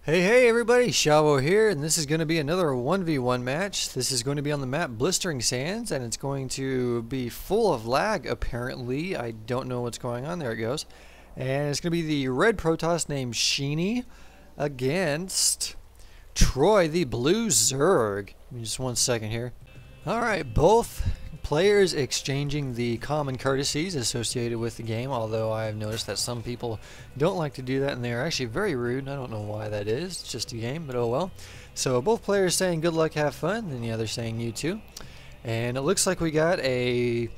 Hey everybody, Shavo here, and this is going to be another 1v1 match. This is going to be on the map Blistering Sands, and it's going to be full of lag, apparently. I don't know what's going on. There it goes. And it's going to be the red Protoss named Shini against Troy, the blue Zerg. Give me just one second here. Alright, both players exchanging the common courtesies associated with the game, although I've noticed that some people don't like to do that and they're actually very rude. I don't know why that is. It's just a game, but oh well. So both players saying good luck, have fun, and the other saying you too. And it looks like we got a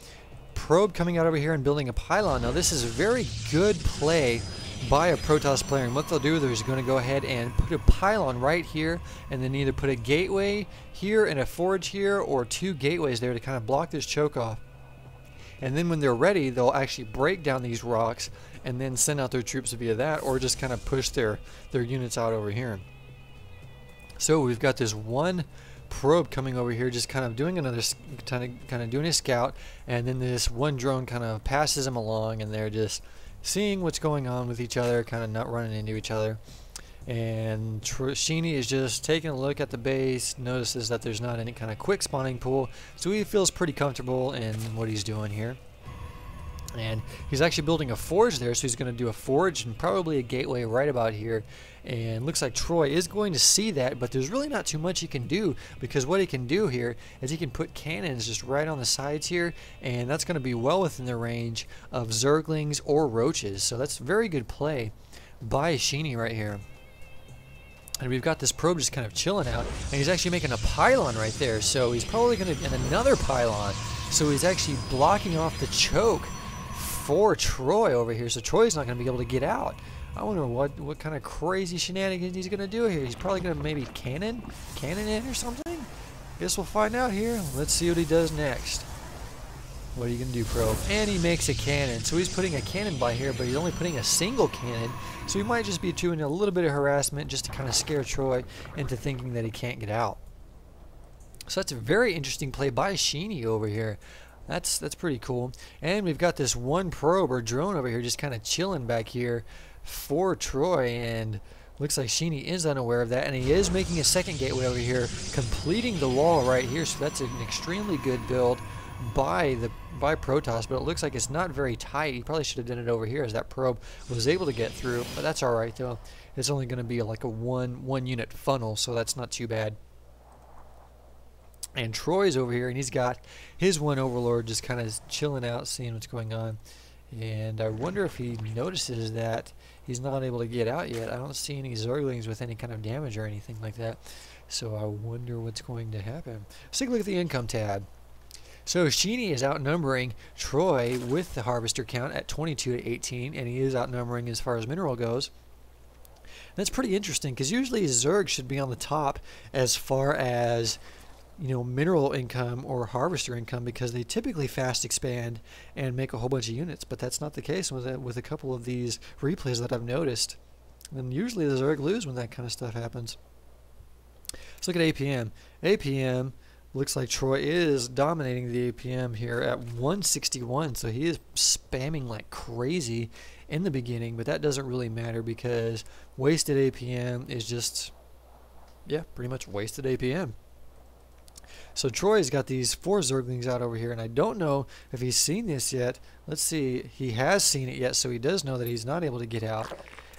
probe coming out over here and building a pylon. Now this is a very good play by a Protoss player, and what they'll do is going to go ahead and put a pylon right here and then either put a gateway here and a forge here or two gateways there to kind of block this choke off. And then when they're ready, they'll actually break down these rocks and then send out their troops via that, or just kind of push their units out over here. So we've got this one probe coming over here, just kind of doing another kind of doing a scout, and then this one drone kind of passes them along, and they're just seeing what's going on with each other, kind of not running into each other. And Shini is just taking a look at the base, notices that there's not any kind of quick spawning pool, so he feels pretty comfortable in what he's doing here. And he's actually building a forge there, so he's going to do a forge and probably a gateway right about here. And looks like Troy is going to see that, but there's really not too much he can do, because what he can do here is he can put cannons just right on the sides here, and that's going to be well within the range of Zerglings or Roaches. So that's very good play by Shini right here. And we've got this probe just kind of chilling out, and he's actually making a pylon right there, so he's probably going to, and another pylon, so he's actually blocking off the choke for Troy over here, so Troy's not going to be able to get out. I wonder what kind of crazy shenanigans he's going to do here. He's probably going to maybe cannon in or something? Guess we'll find out here. Let's see what he does next. What are you going to do, probe? And he makes a cannon. So he's putting a cannon by here, but he's only putting a single cannon. So he might just be doing a little bit of harassment just to kind of scare Troy into thinking that he can't get out. So that's a very interesting play by Shini over here. That's pretty cool. And we've got this one probe or drone over here just kind of chilling back here for Troy, and looks like Shini is unaware of that, and he is making a second gateway over here, completing the wall right here. So that's an extremely good build by Protoss, but it looks like it's not very tight. He probably should have done it over here as that probe was able to get through, but that's all right though. It's only going to be like a one unit funnel, so that's not too bad. And Troy's over here, and he's got his one overlord just kind of chilling out, seeing what's going on. And I wonder if he notices that he's not able to get out yet. I don't see any Zerglings with any kind of damage or anything like that. So I wonder what's going to happen. Let's take a look at the income tab. So Shini is outnumbering Troy with the harvester count at 22 to 18, and he is outnumbering as far as mineral goes. That's pretty interesting, because usually Zerg should be on the top as far as, you know, mineral income or harvester income, because they typically fast expand and make a whole bunch of units, but that's not the case with a couple of these replays that I've noticed. And usually the Zerg lose when that kind of stuff happens. Let's look at APM. APM looks like Troy is dominating the APM here at 161, so he is spamming like crazy in the beginning, but that doesn't really matter because wasted APM is just, yeah, pretty much wasted APM. So Troy's got these 4 Zerglings out over here, and I don't know if he's seen this yet. Let's see. He has seen it yet, so he does know that he's not able to get out.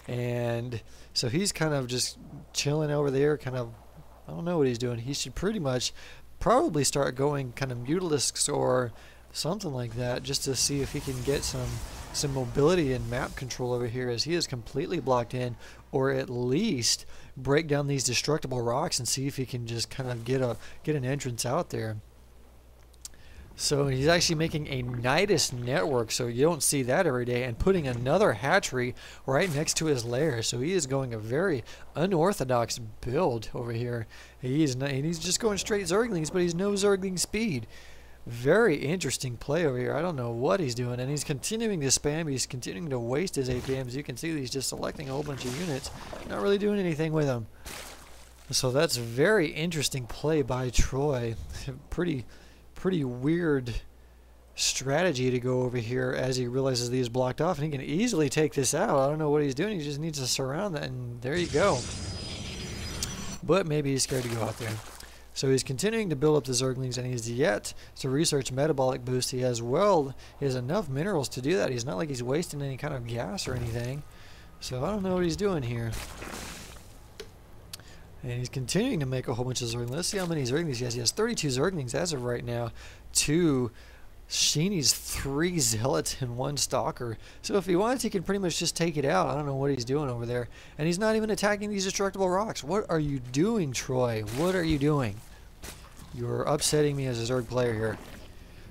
And so he's kind of just chilling over there, kind of, I don't know what he's doing. He should pretty much probably start going kind of Mutalisks or something like that, just to see if he can get some mobility and map control over here, as he is completely blocked in, or at least break down these destructible rocks and see if he can just kind of get an entrance out there. So he's actually making a Nidus network, so you don't see that every day, and putting another hatchery right next to his lair. So he is going a very unorthodox build over here. He's just going straight Zerglings, but he's no Zergling speed. Very interesting play over here. I don't know what he's doing, and he's continuing to spam. He's continuing to waste his APMs. You can see that he's just selecting a whole bunch of units, not really doing anything with them. So that's a very interesting play by Troy. Pretty weird strategy to go over here as he realizes that he's blocked off, and he can easily take this out. I don't know what he's doing. He just needs to surround that, and there you go. but maybe he's scared to go out there. So he's continuing to build up the Zerglings, and he's yet to research metabolic boost. He has enough minerals to do that. He's not like he's wasting any kind of gas or anything. So I don't know what he's doing here. And he's continuing to make a whole bunch of Zerglings. Let's see how many Zerglings he has. He has 32 Zerglings as of right now to Shini's 3 Zealots and 1 Stalker. So if he wants, he can pretty much just take it out. I don't know what he's doing over there. And he's not even attacking these destructible rocks. What are you doing, Troy? What are you doing? You're upsetting me as a Zerg player here.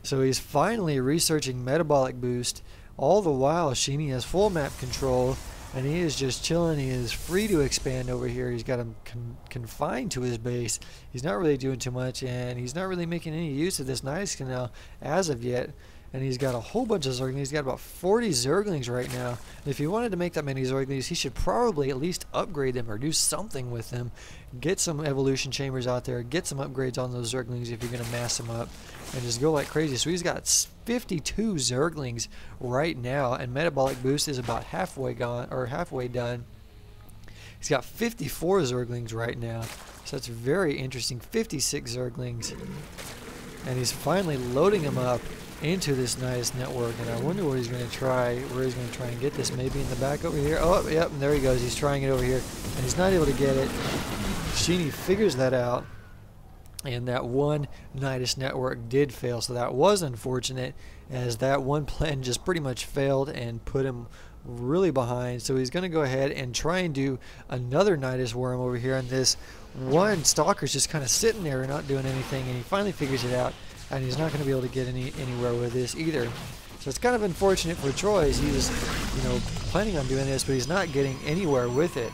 So he's finally researching metabolic boost. All the while, Shini has full map control. And he is just chilling. He is free to expand over here. He's got him confined to his base. He's not really doing too much, and he's not really making any use of this Nidus Canal as of yet. And he's got a whole bunch of Zerglings. He's got about 40 Zerglings right now. And if he wanted to make that many Zerglings, he should probably at least upgrade them or do something with them. Get some evolution chambers out there. Get some upgrades on those Zerglings if you're going to mass them up. And just go like crazy. So he's got 52 Zerglings right now, and metabolic boost is about halfway gone, or halfway done. He's got 54 Zerglings right now. So that's very interesting. 56 Zerglings. And he's finally loading them up into this nice network, and I wonder what he's going to try, where he's going to try and get this. Maybe in the back over here. Oh, yep, and there he goes. He's trying it over here, and he's not able to get it. Shini figures that out, and that one Nidus network did fail, so that was unfortunate, as that one plan just pretty much failed and put him really behind. So he's going to go ahead and try and do another Nidus worm over here, and this one Stalker's just kind of sitting there and not doing anything, and he finally figures it out. And he's not going to be able to get anywhere with this either. So it's kind of unfortunate for Troy, as he was, planning on doing this, but he's not getting anywhere with it.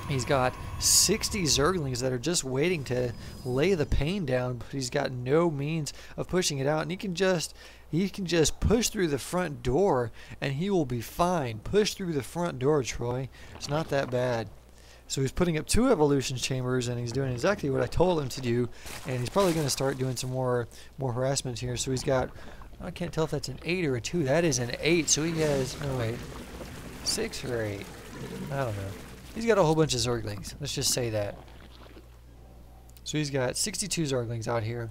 He's got 60 Zerglings that are just waiting to lay the pain down, but he's got no means of pushing it out. And he can just push through the front door, and he will be fine. Push through the front door, Troy. It's not that bad. So he's putting up 2 evolution chambers, and he's doing exactly what I told him to do. And he's probably going to start doing some more harassment here. So he's got, I can't tell if that's an 8 or a 2. That is an 8. So he has, no wait, 6 or 8. I don't know. He's got a whole bunch of Zerglings. Let's just say that. So he's got 62 Zerglings out here,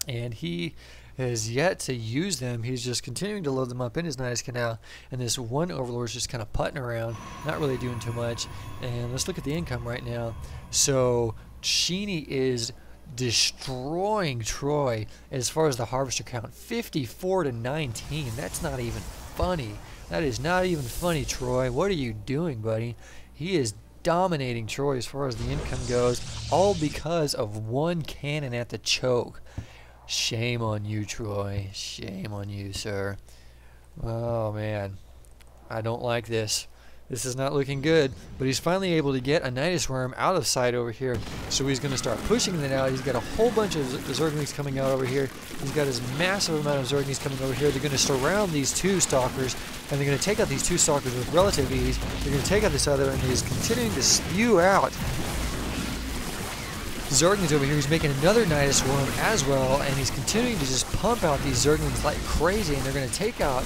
and he has yet to use them. He's just continuing to load them up in his Nidus Canal, and this one Overlord is just kind of putting around, not really doing too much. And let's look at the income right now. So Shini is destroying Troy as far as the harvester count, 54 to 19. That's not even funny. That is not even funny, Troy. What are you doing, buddy? He is dominating Troy as far as the income goes, all because of one cannon at the choke. Shame on you, Troy. Shame on you, sir. Oh, man. I don't like this. This is not looking good. But he's finally able to get a Nidus Worm out of sight over here. So he's going to start pushing it out. He's got a whole bunch of Zerglings coming out over here. He's got his massive amount of Zerglings coming over here. They're going to surround these 2 Stalkers. And they're going to take out these 2 Stalkers with relative ease. They're going to take out this other, and he's continuing to spew out Zerglings over here. He's making another Nidus Worm as well, and he's continuing to just pump out these Zerglings like crazy, and they're going to take out,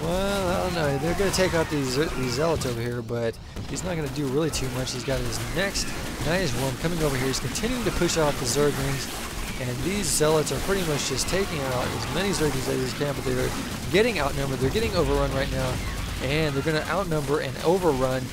well, I don't know, they're going to take out these Zealots over here, but he's not going to do really too much. He's got his next Nidus Worm coming over here. He's continuing to push out the Zerglings, and these Zealots are pretty much just taking out as many Zerglings as they can, but they're getting outnumbered. They're getting overrun right now, and they're going to outnumber and overrun